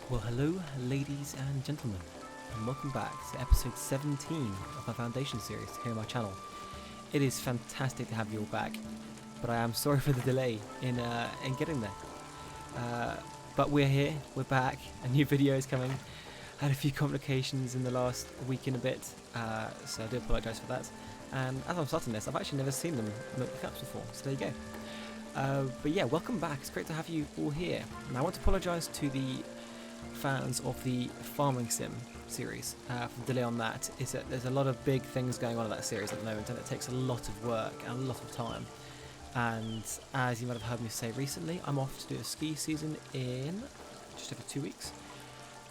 Well, hello, ladies and gentlemen, and welcome back to episode 17 of my Foundation series here on my channel. It is fantastic to have you all back, but I am sorry for the delay in getting there. But we're here, we're back, a new video is coming. Had a few complications in the last week and a bit, so I do apologise for that. And as I'm starting this, I've actually never seen them milk the caps before, so there you go. But yeah, welcome back. It's great to have you all here. And I want to apologise to the fans of the farming sim series for the delay on that. Is that there's a lot of big things going on in that series at the moment, and it takes a lot of work and a lot of time. And as you might have heard me say recently, I'm off to do a ski season in just over 2 weeks,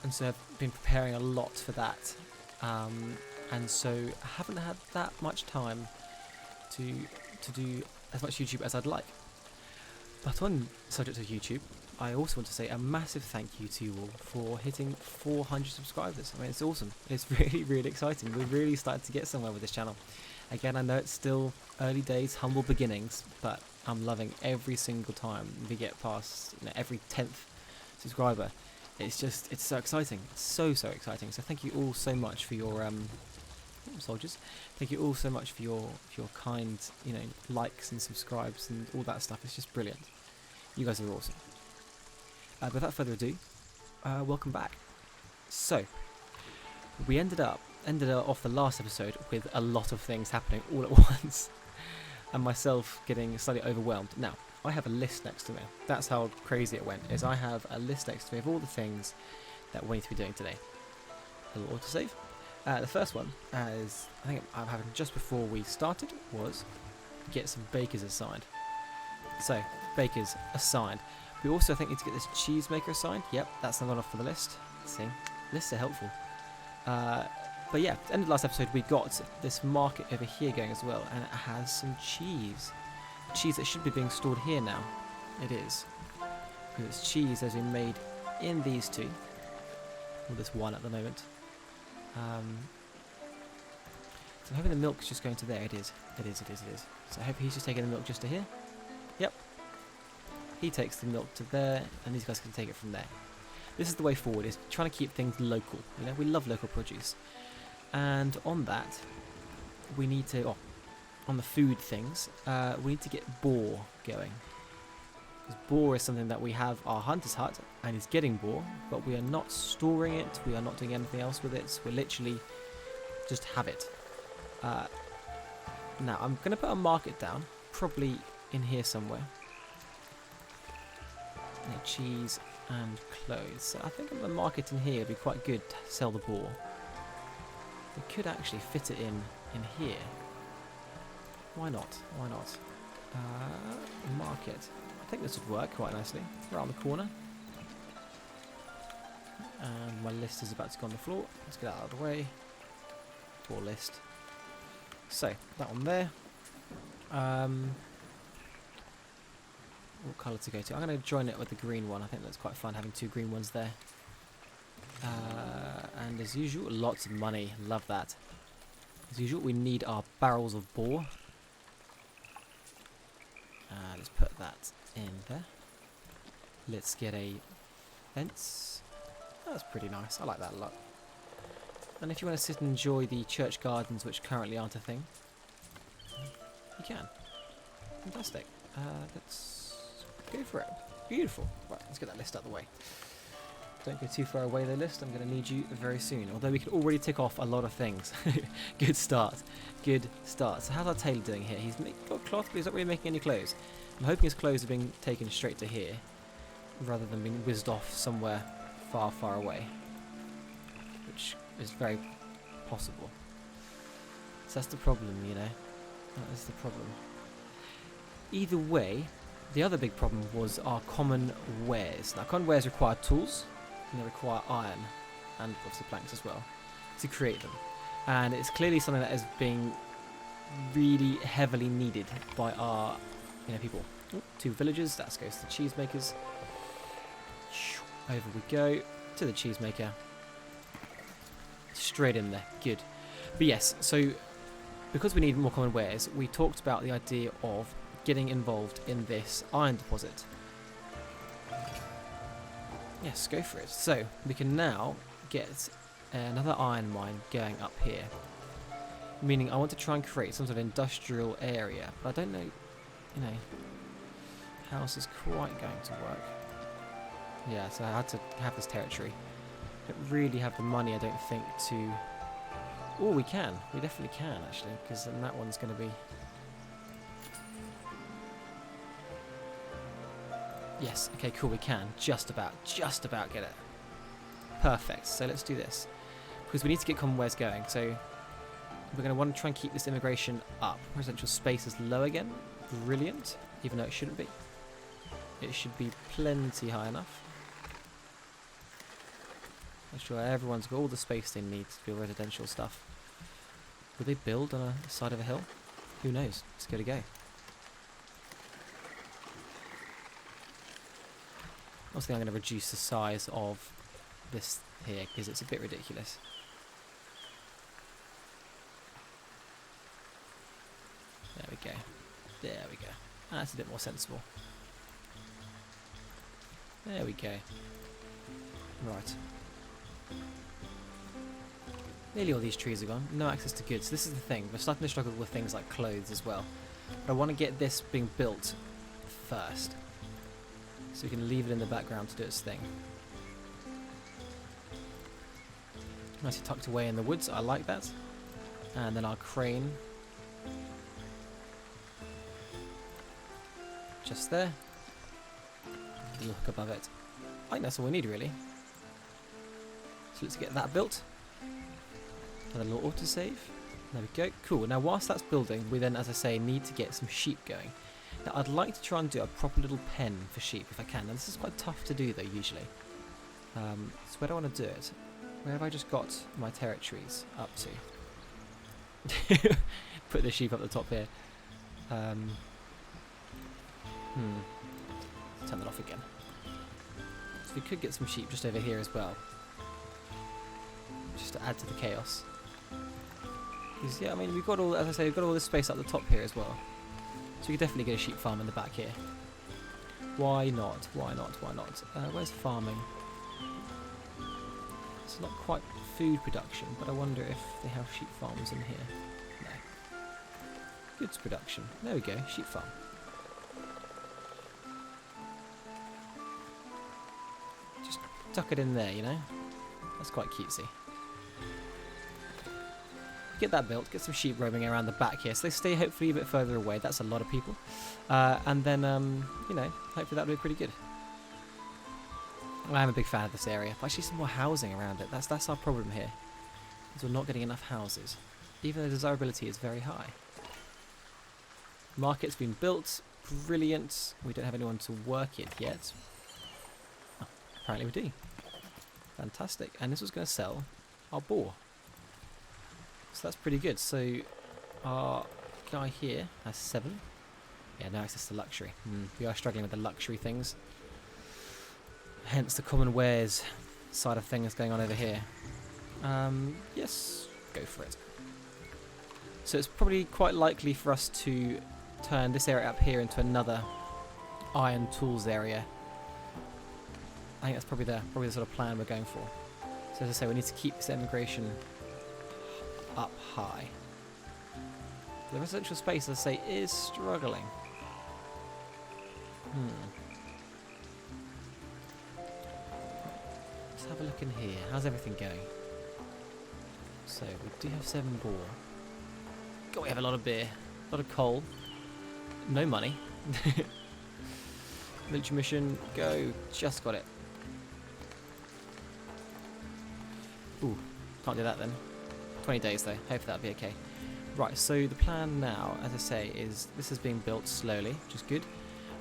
and so I've been preparing a lot for that, and so I haven't had that much time to do as much YouTube as I'd like. But on the subject of YouTube, I also want to say a massive thank you to you all for hitting 400 subscribers. I mean, it's awesome. It's really, really exciting. We're really starting to get somewhere with this channel. Again, I know it's still early days, humble beginnings, but I'm loving every single time we get past every 10th subscriber. It's so exciting. It's so exciting. So thank you all so much for your soldiers. Thank you all so much for your kind, likes and subscribes and all that stuff. It's just brilliant. You guys are awesome. Without further ado, welcome back. So, we ended off the last episode with a lot of things happening all at once, and myself getting slightly overwhelmed. Now, I have a list next to me. That's how crazy it went. Is I have a list next to me of all the things that we need to be doing today. A little autosave. The first one, as I think I'm having just before we started, was get some bakers assigned. So, bakers assigned. We also, I think, need to get this cheese maker assigned. Yep, that's not off for the list. See, lists are helpful. But yeah, at the end of the last episode, we got this market over here going as well, and it has some cheese. Cheese that should be being stored here now. It is. Because it's cheese that has been made in these two. Well, this one at the moment. So I'm hoping the milk's just going to there. It is. So I hope he's just taking the milk just to here. Yep. He takes the milk to there, and these guys can take it from there. This is the way forward, is trying to keep things local. We love local produce. And on that, we need to, on the food things, we need to get boar going. Because boar is something that we have our hunter's hut, and is getting boar, but we are not storing it, we are not doing anything else with it, so we literally just have it. Now, I'm going to put a market down, probably in here somewhere. Cheese and clothes. So I think the market in here would be quite good to sell the boar. We could actually fit it in here. Why not? Market. I think this would work quite nicely. Around the corner. And my list is about to go on the floor. Let's get that out of the way. Boar list. So, that one there. What colour to go to? I'm going to join it with the green one. I think that's quite fun having two green ones there. And as usual, lots of money. Love that. As usual, we need our barrels of boar. Let's put that in there. Let's get a fence. That's pretty nice. I like that a lot. And if you want to sit and enjoy the church gardens, which currently aren't a thing, you can. Fantastic. Let's go for it. Beautiful. Right, let's get that list out of the way. Don't go too far away, the list. I'm going to need you very soon. Although we can already tick off a lot of things. Good start. So how's our tailor doing here? He's got cloth, but he's not really making any clothes. I'm hoping his clothes are being taken straight to here, rather than being whizzed off somewhere far away. Which is very possible. So that's the problem, That is the problem. Either way, the other big problem was our common wares. Now, common wares require tools, and they require iron, and obviously planks as well, to create them. And it's clearly something that is being really heavily needed by our people. Ooh, 2 villagers, that goes to the cheesemakers. Over we go to the cheesemaker. Straight in there, good. But yes, so because we need more common wares, we talked about the idea of getting involved in this iron deposit. Yes, go for it. So we can now get another iron mine going up here. Meaning I want to try and create some sort of industrial area, but I don't know, how this is quite going to work. Yeah, so I had to have this territory. Don't really have the money, I don't think, to... Oh, we can. We definitely can, actually, because then that one's going to be... Yes, okay, cool, we can. Just about get it. Perfect, so let's do this. Because we need to get Commonwealth going, so... We're going to want to try and keep this immigration up. Residential space is low again. Brilliant. Even though it shouldn't be. It should be plenty high enough. Make sure everyone's got all the space they need to build residential stuff. Will they build on a side of a hill? Who knows? Just go to go. Also, I'm going to reduce the size of this here because it's a bit ridiculous. There we go. There we go. That's a bit more sensible. There we go. Right. Nearly all these trees are gone. No access to goods. This is the thing. We're starting to struggle with things like clothes as well. But I want to get this being built first. So we can leave it in the background to do its thing. Nicely tucked away in the woods. I like that. And then our crane. Just there. Look above it. I think that's all we need, really. So let's get that built. Another little autosave. There we go. Cool. Now, whilst that's building, we then, as I say, need to get some sheep going. Now, I'd like to try and do a proper little pen for sheep, if I can. Now, this is quite tough to do, though, usually. So where do I want to do it? Where have I just got my territories up to? Put the sheep up the top here. Turn that off again. So we could get some sheep just over here as well. Just to add to the chaos. Because, yeah, I mean, we've got all, as I say, we've got all this space up the top here as well. So we could definitely get a sheep farm in the back here. Why not? Why not? Why not? Where's farming? It's not quite food production, but I wonder if they have sheep farms in here. No. Goods production. There we go, sheep farm. Just tuck it in there, you know? That's quite cutesy. Get that built, get some sheep roaming around the back here, so they stay hopefully a bit further away. That's a lot of people. And then, you know, hopefully that'll be pretty good. I'm a big fan of this area, but actually some more housing around it. That's our problem here, is we're not getting enough houses, even though desirability is very high. Market's been built, brilliant. We don't have anyone to work it yet. Oh, apparently we do. Fantastic. And this was going to sell our boar. So that's pretty good. So our guy here has 7. Yeah, no access to luxury. We are struggling with the luxury things. Hence the common wares side of things going on over here. Yes, go for it. So it's probably quite likely for us to turn this area up here into another iron tools area. I think that's probably the sort of plan we're going for. So as I say, we need to keep this immigration up high. The residential space, as I say, is struggling. Let's have a look in here. How's everything going? So we do have 7 boar. God, we have a lot of beer, a lot of coal, no money. Military mission, go. Just got it. Ooh, can't do that then. 20 days though, hopefully that'll be okay. Right, so the plan now, as I say, is this is being built slowly, which is good.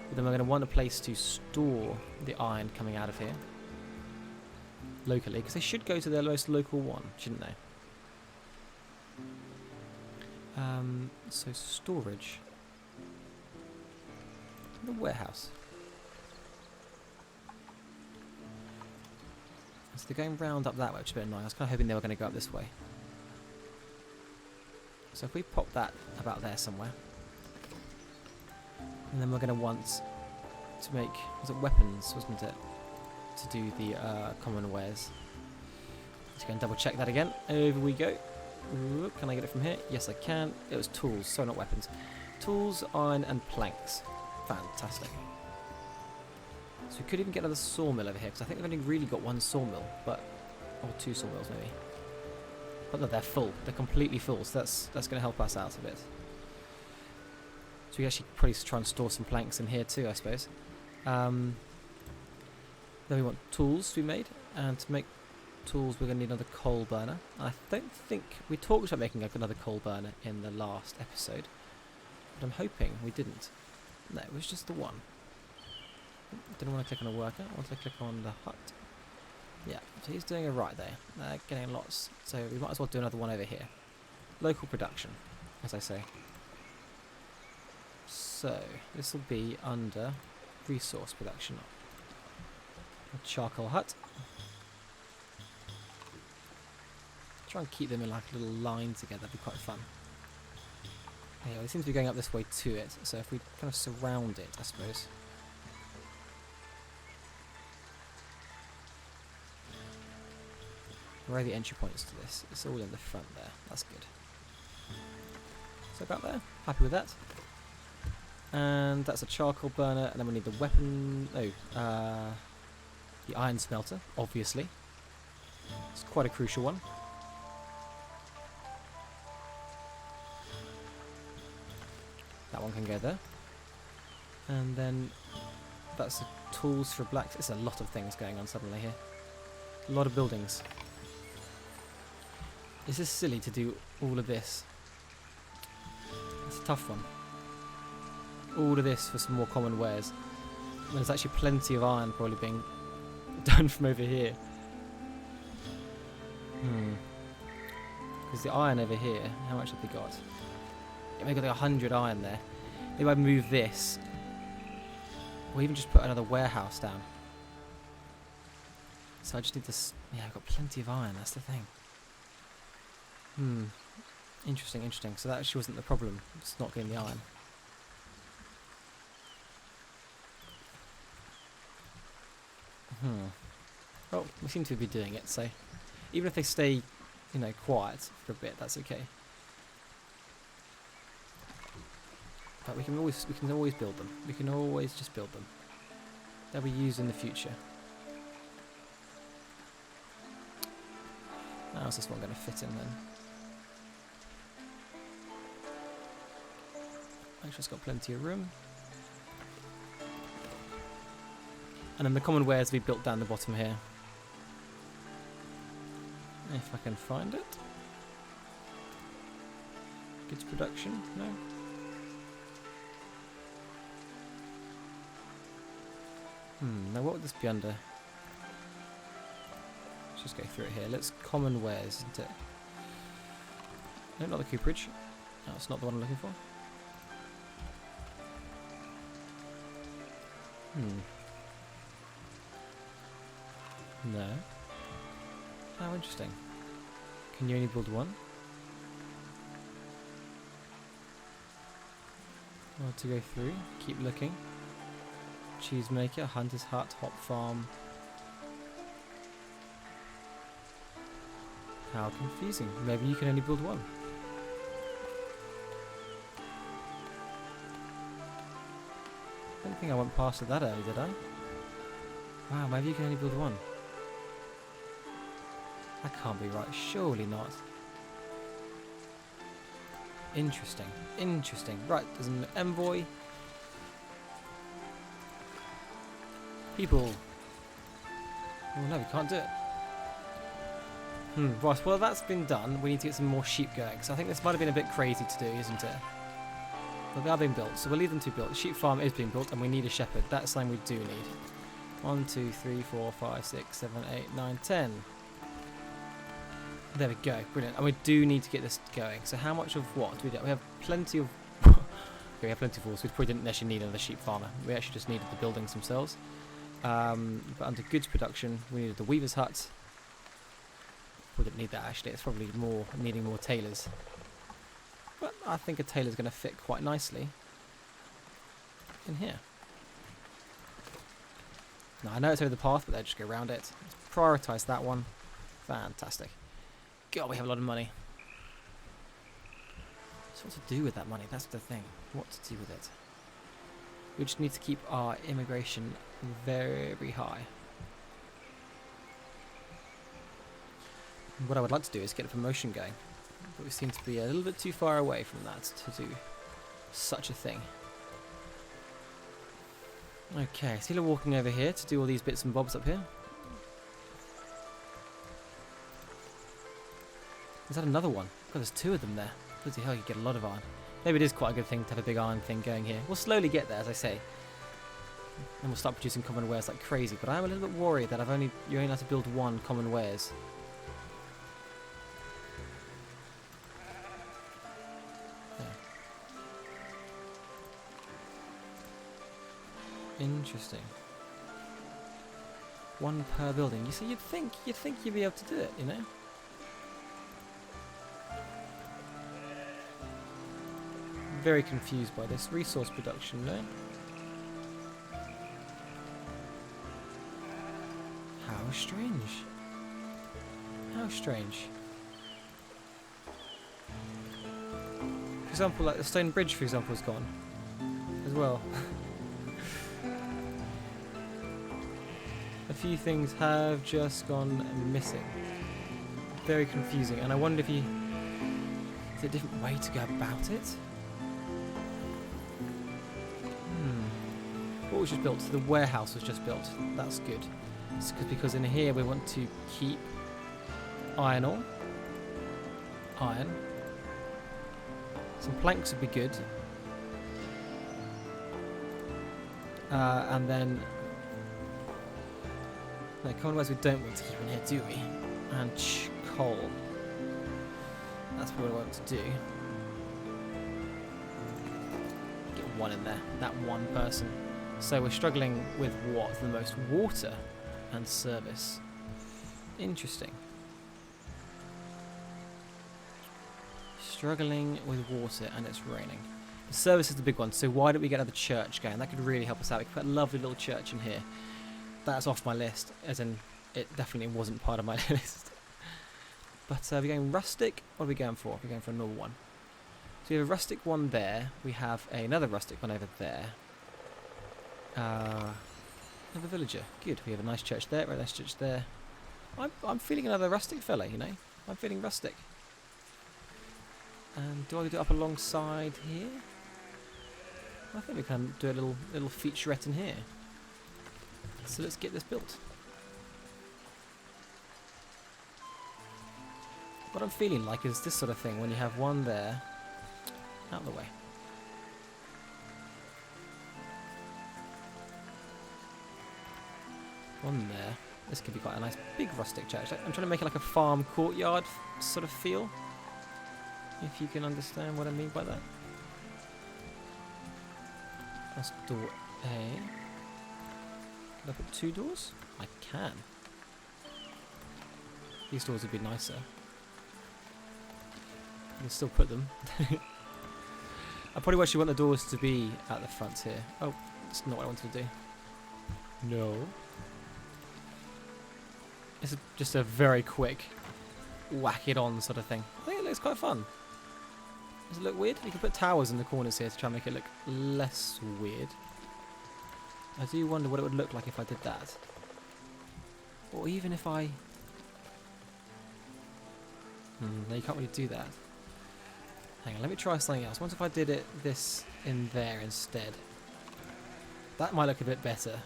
But then we're going to want a place to store the iron coming out of here. Locally, because they should go to their most local one, shouldn't they? So storage. The warehouse. So they're going round up that way, which is a bit annoying. I was kind of hoping they were going to go up this way. So if we pop that about there somewhere, and then we're going to want to make, was it weapons, wasn't it? to do the common wares. Let's go and double check that again. Over we go. Ooh, can I get it from here? Yes, I can. It was tools, sorry, not weapons. Tools, iron, and planks. Fantastic. So we could even get another sawmill over here, because I think we've only really got one sawmill, but or two sawmills maybe. But no, they're full. They're completely full, so that's going to help us out a bit. So we actually probably try and store some planks in here too, I suppose. Then we want tools to be made, and to make tools we're going to need another coal burner. I don't think we talked about making another coal burner in the last episode, but I'm hoping we didn't. No, it was just the one. Didn't want to click on a worker, I want to click on the hut. Yeah, so he's doing it right there. Getting lots, so we might as well do another one over here. Local production, as I say. So this will be under resource production. A charcoal hut. Try and keep them in like a little line together, that'd be quite fun. Yeah, we seem to be going up this way to it, so if we kind of surround it, I suppose. Where are the entry points to this? It's all in the front there, that's good. So about there, happy with that. And that's a charcoal burner, and then we need the weapon, the iron smelter, obviously. It's quite a crucial one. That one can go there. And then that's the tools for blacks. It's a lot of things going on suddenly here. A lot of buildings. This is silly to do all of this. It's a tough one. All of this for some more common wares. There's actually plenty of iron probably being done from over here. Because the iron over here, how much have they got? Yeah, they've got like 100 iron there. Maybe I move this. Or even just put another warehouse down. So I just need this. Yeah, I've got plenty of iron, that's the thing. Interesting, interesting. So that actually wasn't the problem. It's not getting the iron. Well, we seem to be doing it, so even if they stay, you know, quiet for a bit, that's okay. But we can always build them. We can always just build them. They'll be used in the future. How's this one going to fit in then? Actually, it's got plenty of room. And then the common wares we built down the bottom here. If I can find it. Goods production? No. Now what would this be under? Let's just go through it here. Let's common wares, isn't it? No, not the cooperage. No, it's not the one I'm looking for. No. How interesting. Can you only build one? Well, to go through, keep looking. Cheesemaker, hunter's hut, hop farm. How confusing. Maybe you can only build one. I don't think I went past it that early, did I? Wow, maybe you can only build one. That can't be right. Surely not. Interesting. Interesting. Right, there's an envoy. People. Oh no, we can't do it. Right, well that's been done. We need to get some more sheep going. So I think this might have been a bit crazy to do, isn't it? But they are being built, so we'll leave them to be built. The sheep farm is being built and we need a shepherd. That's something we do need. 1, 2, 3, 4, 5, 6, 7, 8, 9, 10. There we go, brilliant. And we do need to get this going. So how much of what do we do? We have plenty of... okay, we have plenty of walls. We probably didn't actually need another sheep farmer. We actually just needed the buildings themselves. But under goods production, we needed the weaver's hut. We didn't need that actually. It's probably more needing more tailors. But I think a tailor's going to fit quite nicely in here. Now, I know it's over the path, but they'll just go around it. Let's prioritise that one. Fantastic. God, we have a lot of money. So what to do with that money? That's the thing. What to do with it? We just need to keep our immigration very high. What I would like to do is get a promotion going, but we seem to be a little bit too far away from that to do such a thing. Okay, so you're walking over here to do all these bits and bobs up here. Is that another one? God, there's two of them there. Bloody hell, you get a lot of iron. Maybe it is quite a good thing to have a big iron thing going here. We'll slowly get there, as I say. And we'll start producing common wares like crazy. But I am a little bit worried that you only have to build one common wares. Interesting. One per building. You see, you'd think you'd be able to do it, you know? Very confused by this resource production, no? How strange. How strange. For example, like the stone bridge, for example, is gone as well. A few things have just gone missing. Very confusing, and I wonder if is there a different way to go about it? What was just built? The warehouse was just built. That's good. It's because in here we want to keep iron ore. Iron. Some planks would be good. And then no, common wares we don't want to keep in here, do we? And coal. That's what I want to do. Get one in there. That one person. So we're struggling with what? The most water and service. Interesting. Struggling with water and it's raining. The service is the big one, so why don't we get another church going? That could really help us out. We could put a lovely little church in here. That's off my list, as in it definitely wasn't part of my list. But are we going rustic? What are we going for? We're going for a normal one. So we have a rustic one there. We have another rustic one over there. Another villager. Good. We have a nice church there. Right, nice church there. I'm feeling another rustic fella, you know. I'm feeling rustic. And do I do it up alongside here? I think we can do a little featurette in here. So let's get this built. What I'm feeling like is this sort of thing when you have one there, out of the way. One there. This could be quite a nice big rustic church. I'm trying to make it like a farm courtyard sort of feel. If you can understand what I mean by that. That's door A. Can I put two doors? I can. These doors would be nicer. I can still put them. I probably actually want the doors to be at the front here. Oh, that's not what I wanted to do. No. It's just a very quick whack it on sort of thing. I think it looks quite fun. Does it look weird? You can put towers in the corners here to try and make it look less weird. I do wonder what it would look like if I did that. Or even if I... no, you can't really do that. Hang on, let me try something else. What if I did this in there instead? That might look a bit better.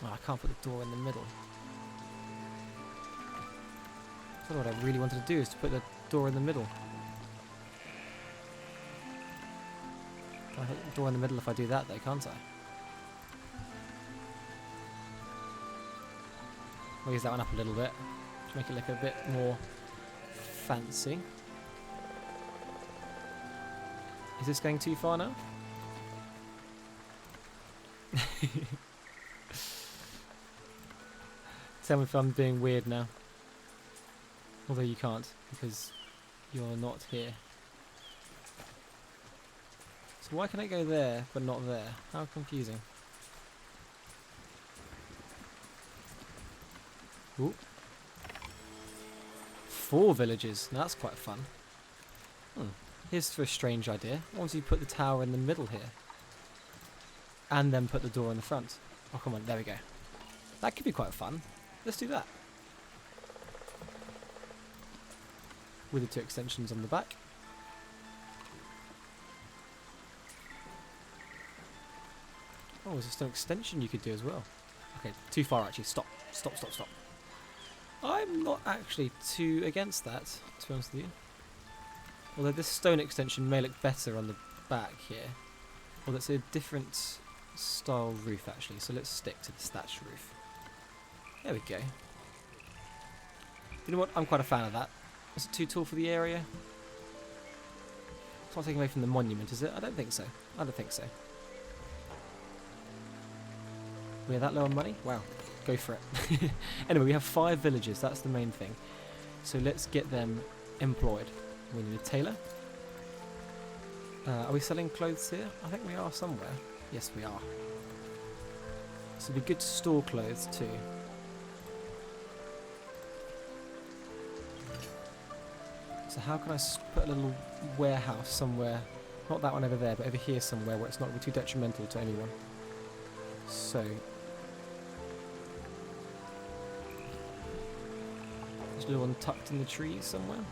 Oh, I can't put the door in the middle. So what I really wanted to do is to put the door in the middle. Can I put the door in the middle if I do that though, can't I? Raise that one up a little bit to make it look a bit more fancy. Is this going too far now? Tell me if I'm being weird now. Although you can't, because you're not here. So why can I go there, but not there? How confusing. Ooh. 4 villages. Now that's quite fun. Here's for a strange idea. Why don't you put the tower in the middle here? And then put the door in the front. Oh, come on. There we go. That could be quite fun. Let's do that. With the 2 extensions on the back. Oh, there's just an extension you could do as well. Okay, too far actually. Stop. Stop, stop, stop. I'm not actually too against that, to be honest with you. Although this stone extension may look better on the back here. Well, it's a different style roof actually, so let's stick to the thatched roof. There we go. You know what? I'm quite a fan of that. Is it too tall for the area? It's not taking away from the monument, is it? I don't think so. I don't think so. We're that low on money? Wow. Go for it. Anyway, we have 5 villages. That's the main thing. So let's get them employed. We need a tailor. Are we selling clothes here? I think we are somewhere. Yes, we are. So it'd be good to store clothes too. So how can I put a little warehouse somewhere? Not that one over there, but over here somewhere where it's not going to be too detrimental to anyone. So there's a little one tucked in the trees somewhere.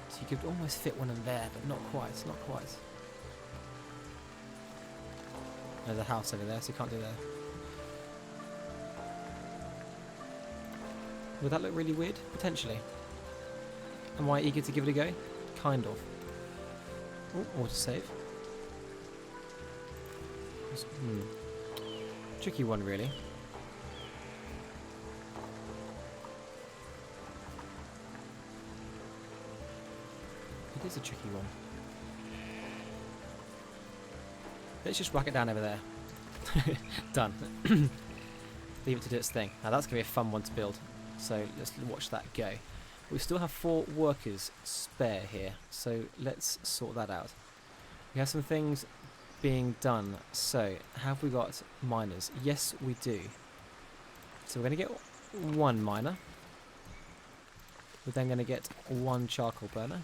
So you could almost fit one in there, but not quite, not quite. There's a house over there, so you can't do that. Would that look really weird? Potentially. Am I eager to give it a go? Kind of. Oh, autosave. Tricky one, really. It is a tricky one. Let's just whack it down over there. Done. Leave it to do its thing. Now that's going to be a fun one to build. So let's watch that go. We still have 4 workers spare here. So let's sort that out. We have some things being done. So have we got miners? Yes, we do. So we're going to get 1 miner. We're then going to get 1 charcoal burner.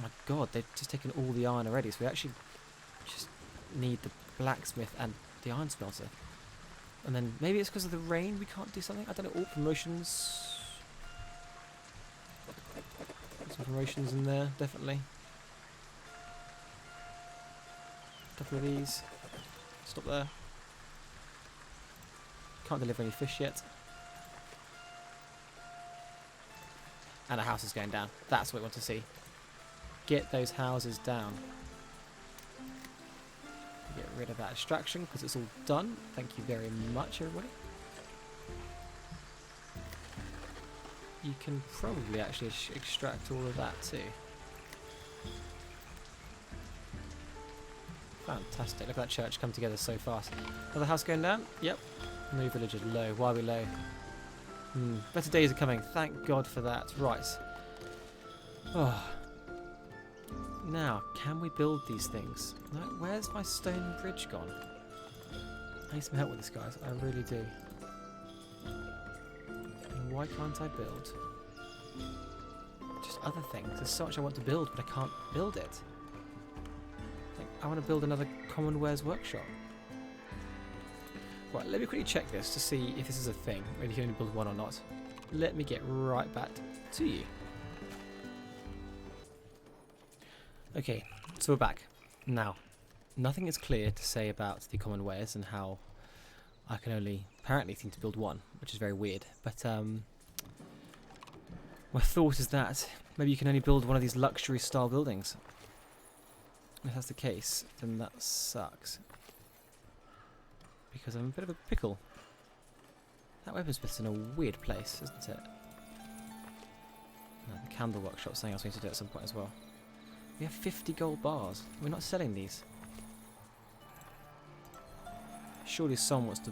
My god, they've just taken all the iron already, so we actually just need the blacksmith and the iron smelter. And then maybe it's because of the rain we can't do something? I don't know. All promotions. Some promotions in there, definitely. Couple of these. Stop there. Can't deliver any fish yet. And a house is going down. That's what we want to see. Get those houses down. Get rid of that distraction because it's all done. Thank you very much, everybody. You can probably actually extract all of that too. Fantastic. Look at that church come together so fast. Another house going down? Yep. No villagers low. Why are we low? Better days are coming. Thank God for that. Right. Oh. Now, can we build these things? No, where's my stone bridge gone? I need some help with this, guys. I really do. And why can't I build? Just other things. There's so much I want to build, but I can't build it. I want to build another commonwares workshop. Right, let me quickly check this to see if this is a thing, whether you can only build 1 or not. Let me get right back to you. Okay, so we're back. Now, nothing is clear to say about the commonwares and how I can only apparently seem to build 1, which is very weird. But my thought is that maybe you can only build one of these luxury style buildings. If that's the case, then that sucks. Because I'm a bit of a pickle. That weaponsmith's in a weird place, isn't it? The candle workshop's something else we need to do at some point as well. We have 50 gold bars. We're not selling these. Surely someone wants to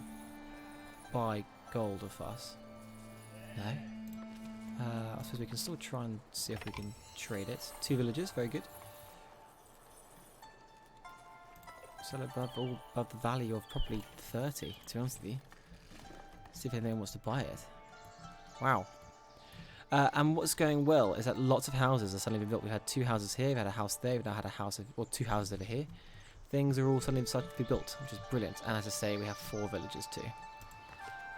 buy gold of us. No? I suppose we can still try and see if we can trade it. 2 villages, very good. Sell it above the value of probably 30, to be honest with you. See if anyone wants to buy it. Wow. And what's going well is that lots of houses are suddenly being built. We've had 2 houses here, we've had a house there, we've now had a house, or 2 houses over here. Things are all suddenly decided to be built, which is brilliant. And as I say, we have 4 villages too.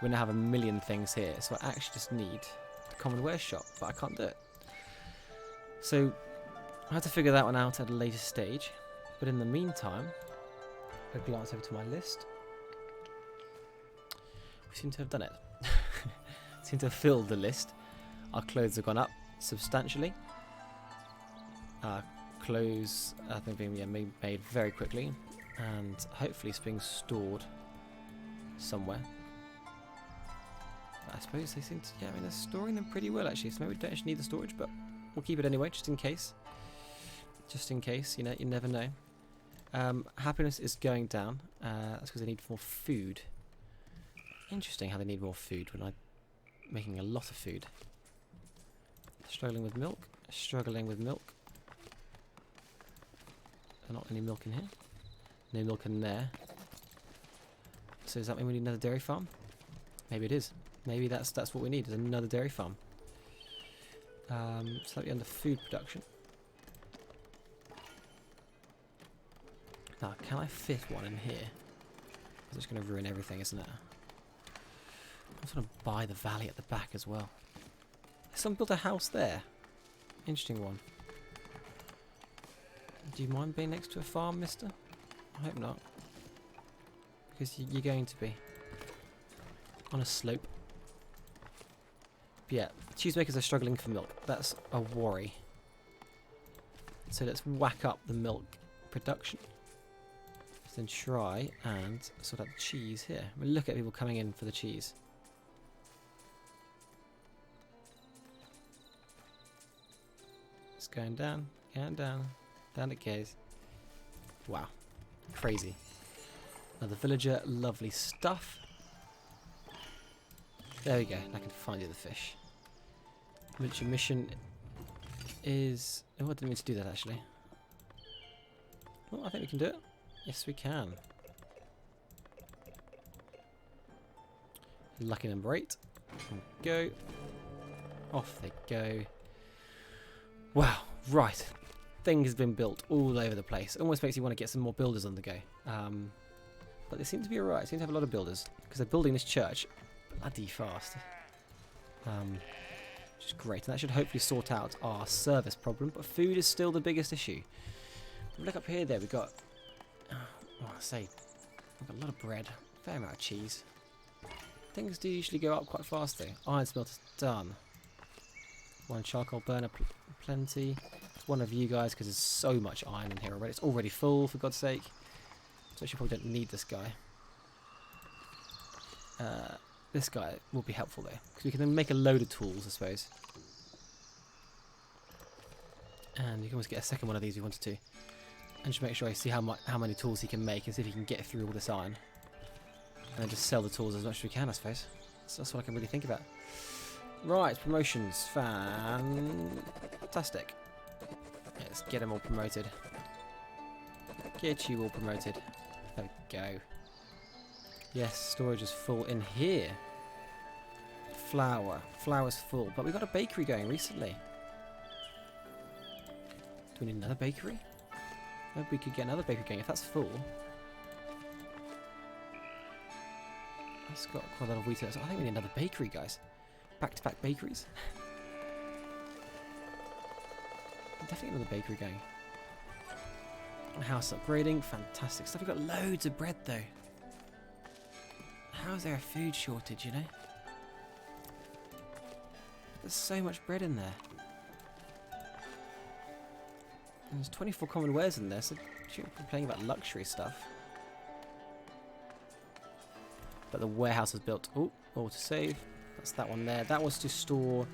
We now have a million things here, so I actually just need the commonwear shop, but I can't do it. So I have to figure that one out at a later stage. But in the meantime, I'll glance over to my list. We seem to have done it. Seem to have filled the list. Our clothes have gone up substantially. Clothes, I think, being made very quickly, and hopefully it's being stored somewhere. I suppose they seem to, yeah, I mean, they're storing them pretty well actually, so maybe we don't actually need the storage, but we'll keep it anyway, just in case. Just in case, you know, you never know. Happiness is going down. That's because they need more food. Interesting how they need more food when I'm making a lot of food. Struggling with milk. Struggling with milk. Not any milk in here. No milk in there. So does that mean we need another dairy farm? Maybe it is. Maybe that's what we need, is another dairy farm. Slightly under food production. Now, can I fit one in here? Because it's going to ruin everything, isn't it? I'm just going to buy the valley at the back as well. Someone built a house there. Interesting one. Do you mind being next to a farm, mister? I hope not. Because you're going to be. On a slope. But yeah, cheesemakers are struggling for milk. That's a worry. So let's whack up the milk production. Then try and sort out the cheese here. I mean, look at people coming in for the cheese. It's going down, down it goes. Wow, crazy. Another villager, lovely stuff. There we go, I can find you the fish. Villager mission is... Oh, I didn't mean to do that actually. Well, I think we can do it. Yes, we can. Lucky number 8. Go. Off they go. Wow, right. Thing has been built all over the place. It almost makes you want to get some more builders on the go. But they seem to be alright. They seem to have a lot of builders. Because they're building this church bloody fast. Which is great. And that should hopefully sort out our service problem. But food is still the biggest issue. Look up here there, we've got... Oh, I say, we've got a lot of bread, fair amount of cheese. Things do usually go up quite fast though. Iron smelter's done. 1 charcoal burner, plenty. It's one of you guys because there's so much iron in here already. It's already full, for God's sake. So actually probably don't need this guy. This guy will be helpful though, because we can then make a load of tools, I suppose. And you can always get a second one of these if you wanted to. And just make sure I see how many tools he can make and see if he can get through all this iron. And then just sell the tools as much as we can, I suppose. So that's what I can really think about. Right, promotions. Fantastic. Yeah, let's get them all promoted. Get you all promoted. There we go. Yes, storage is full in here. Flour. Flour's full. But we got a bakery going recently. Do we need another bakery? Maybe we could get another bakery going if that's full. That's got quite a lot of wheat in it. So I think we need another bakery, guys. Back-to-back bakeries. Definitely another bakery going. House upgrading. Fantastic stuff. We've got loads of bread, though. How is there a food shortage, you know? There's so much bread in there. And there's 24 common wares in there, so shouldn't be complaining about luxury stuff. But the warehouse is built. Oh, autosave. That's that one there. That was to store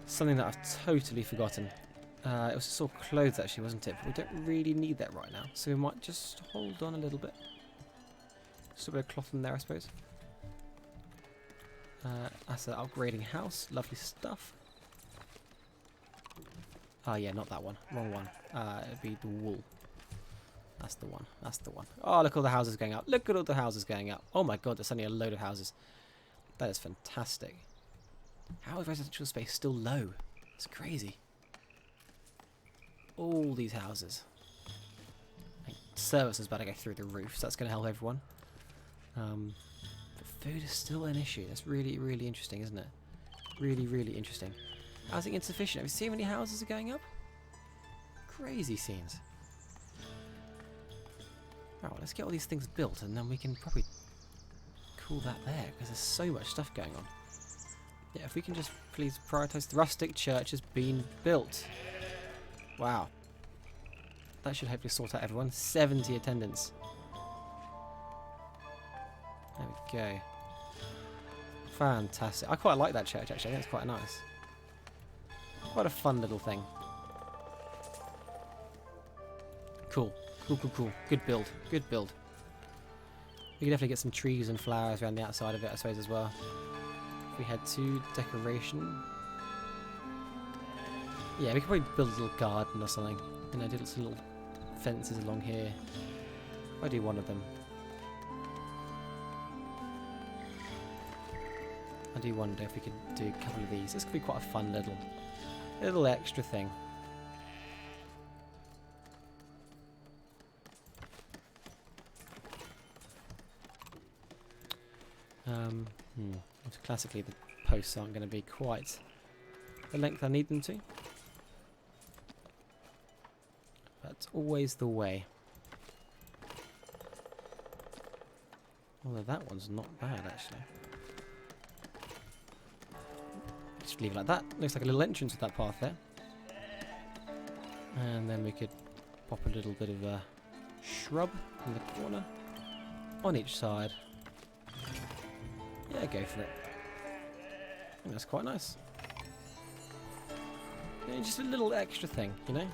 something that I've totally forgotten. It was to store clothes, actually, wasn't it? But we don't really need that right now, so we might just hold on a little bit. Just a bit of cloth in there, I suppose. That's an upgrading house. Lovely stuff. Oh yeah, not that one. Wrong one. It'd be the wool. That's the one. That's the one. Oh, look at all the houses going up. Look at all the houses going up. Oh my god, there's suddenly a load of houses. That is fantastic. How is residential space still low? It's crazy. All these houses. Service is about to go through the roof, so that's going to help everyone. But food is still an issue. That's really, really interesting, isn't it? Really, really interesting. Housing insufficient. Have you seen how many houses are going up? Crazy scenes. Right, well, let's get all these things built, and then we can probably call that there, because there's so much stuff going on. Yeah, if we can just please prioritise the rustic church has been built. Wow. That should hopefully sort out everyone. 70 attendance. There we go. Fantastic. I quite like that church, actually. I think it's quite nice. Quite a fun little thing. Cool. Cool, cool, cool. Good build. Good build. We can definitely get some trees and flowers around the outside of it, I suppose, as well. If we head to decoration. Yeah, we could probably build a little garden or something. You know, do some little fences along here. I'll do one of them. I do wonder if we could do a couple of these. This could be quite a fun little extra thing. Classically, the posts aren't going to be quite the length I need them to. That's always the way. Although that one's not bad, actually. Just leave it like that. Looks like a little entrance with that path there. And then we could pop a little bit of a shrub in the corner on each side. Yeah, go for it. I think that's quite nice. Yeah, just a little extra thing, you know?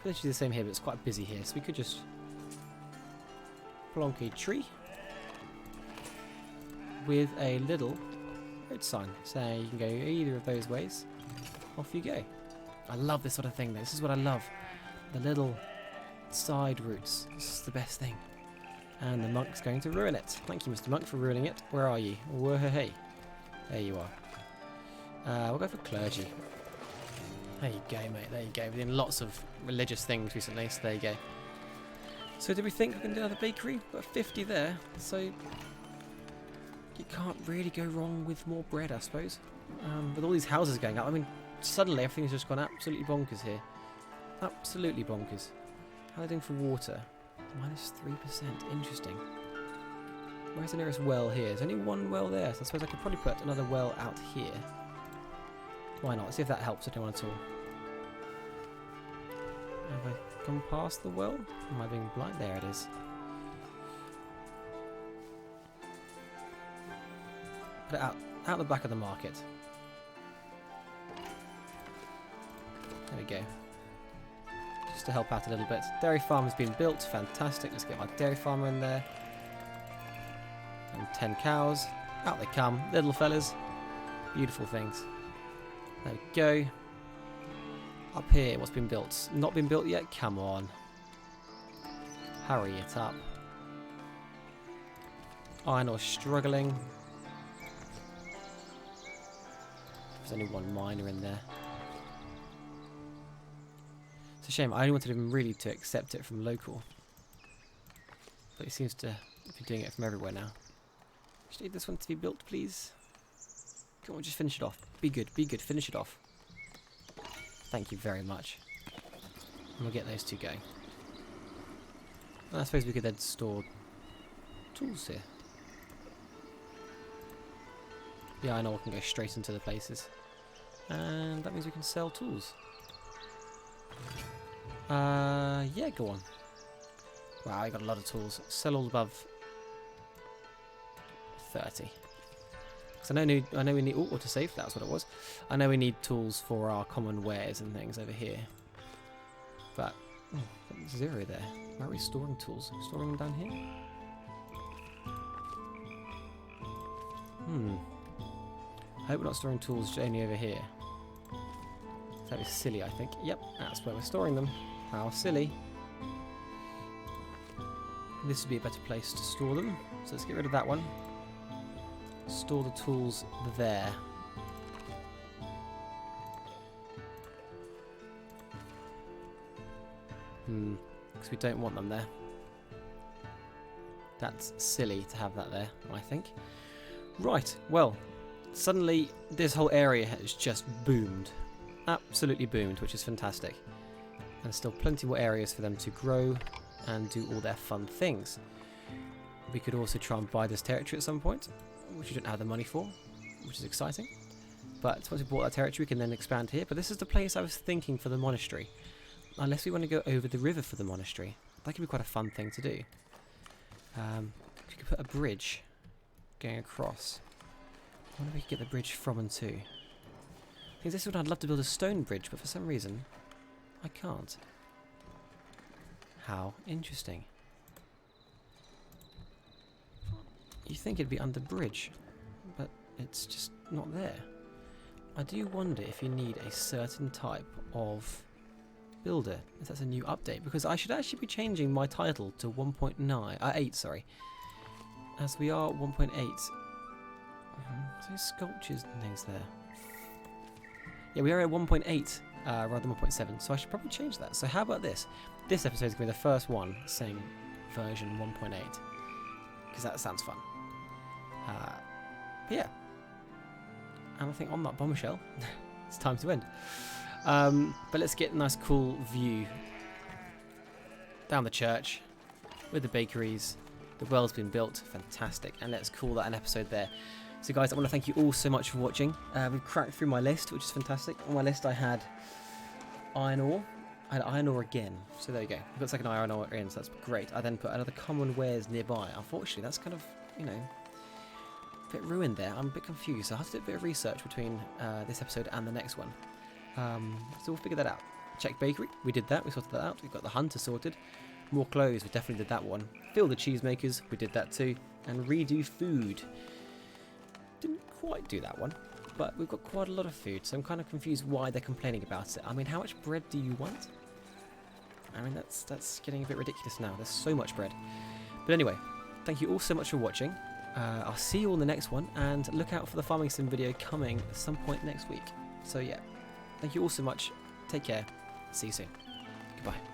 Literally the same here, but it's quite busy here, so we could just plonk a tree with a little road sign saying you can go either of those ways. Off you go. I love this sort of thing, though. This is what I love. The little side routes. This is the best thing. And the monk's going to ruin it. Thank you, Mr. Monk, for ruining it. Where are you? Whoa-hey. There you are. We'll go for clergy. There you go, mate. There you go. We've done lots of religious things recently, so there you go. So do we think we can do another bakery? We've got 50 there, so you can't really go wrong with more bread, I suppose. With all these houses going up, I mean, suddenly everything's just gone absolutely bonkers here. Absolutely bonkers. How are they doing for water? -3%. Interesting. Where's the nearest well here? There's only one well there, so I suppose I could probably put another well out here. Why not? See if that helps anyone at all. Have I gone past the well? Am I being blind? There it is. Put it out the back of the market. There we go. Just to help out a little bit. Dairy farm has been built. Fantastic. Let's get my dairy farmer in there. And 10 cows. Out they come. Little fellas. Beautiful things. There we go. Up here, what's been built? Not been built yet? Come on. Hurry it up. Iron ore struggling. There's only one miner in there. It's a shame. I only wanted him really to accept it from local. But he seems to be doing it from everywhere now. Just need this one to be built, please. Come on, just finish it off. Be good, finish it off. Thank you very much. And we'll get those two going. And I suppose we could then store tools here. Yeah, I know I can go straight into the places. And that means we can sell tools. Yeah, go on. Wow, I got a lot of tools. Sell all above 30. Because I know we need autosave. That's what it was. I know we need tools for our common wares and things over here. But 0 there. Where are we storing tools? Storing them down here. I hope we're not storing tools only over here. That is silly, I think. Yep, that's where we're storing them. How silly. this would be a better place to store them. So let's get rid of that one. Store the tools there. Because we don't want them there. That's silly to have that there, I think. Right, well, suddenly this whole area has just boomed. Absolutely boomed, which is fantastic. And still plenty more areas for them to grow and do all their fun things. We could also try and buy this territory at some point, which we don't have the money for, which is exciting. But once we bought that territory, we can then expand here. But this is the place I was thinking for the monastery. Unless we want to go over the river for the monastery. That could be quite a fun thing to do. We could put a bridge going across. I wonder if we could get the bridge from and to. I think this is what I'd love to build a stone bridge, but for some reason, I can't. How interesting. You think it'd be under bridge, but it's just not there. I do wonder if you need a certain type of builder, if that's a new update, because I should actually be changing my title to 8, sorry, as we are 1.8. So sculptures and things there. Yeah, we are at 1.8 rather than 1.7, so I should probably change that. So how about this? This episode is going to be the first one saying version 1.8, because that sounds fun. But yeah, and I think on that bombshell, it's time to end. But let's get a nice cool view down the church with the bakeries. The well's been built, fantastic, and let's call that an episode there. So guys, I want to thank you all so much for watching. We've cracked through my list, which is fantastic. On my list I had iron ore. I had iron ore again, so there you go. We've got second iron ore in, so that's great. I then put another common wares nearby. Unfortunately, that's kind of, you know, a bit ruined there. I'm a bit confused, so I have to do a bit of research between this episode and the next one. So we'll figure that out. Check bakery, we did that, we sorted that out. We've got the hunter sorted. More clothes, we definitely did that one. Fill the cheesemakers, we did that too. And redo food. Didn't quite do that one, but we've got quite a lot of food, so I'm kind of confused why they're complaining about it. I mean, how much bread do you want? I mean, that's getting a bit ridiculous now. There's so much bread. But anyway, thank you all so much for watching. I'll see you all in the next one, and look out for the farming sim video coming at some point next week. So yeah, thank you all so much. Take care. See you soon. Goodbye.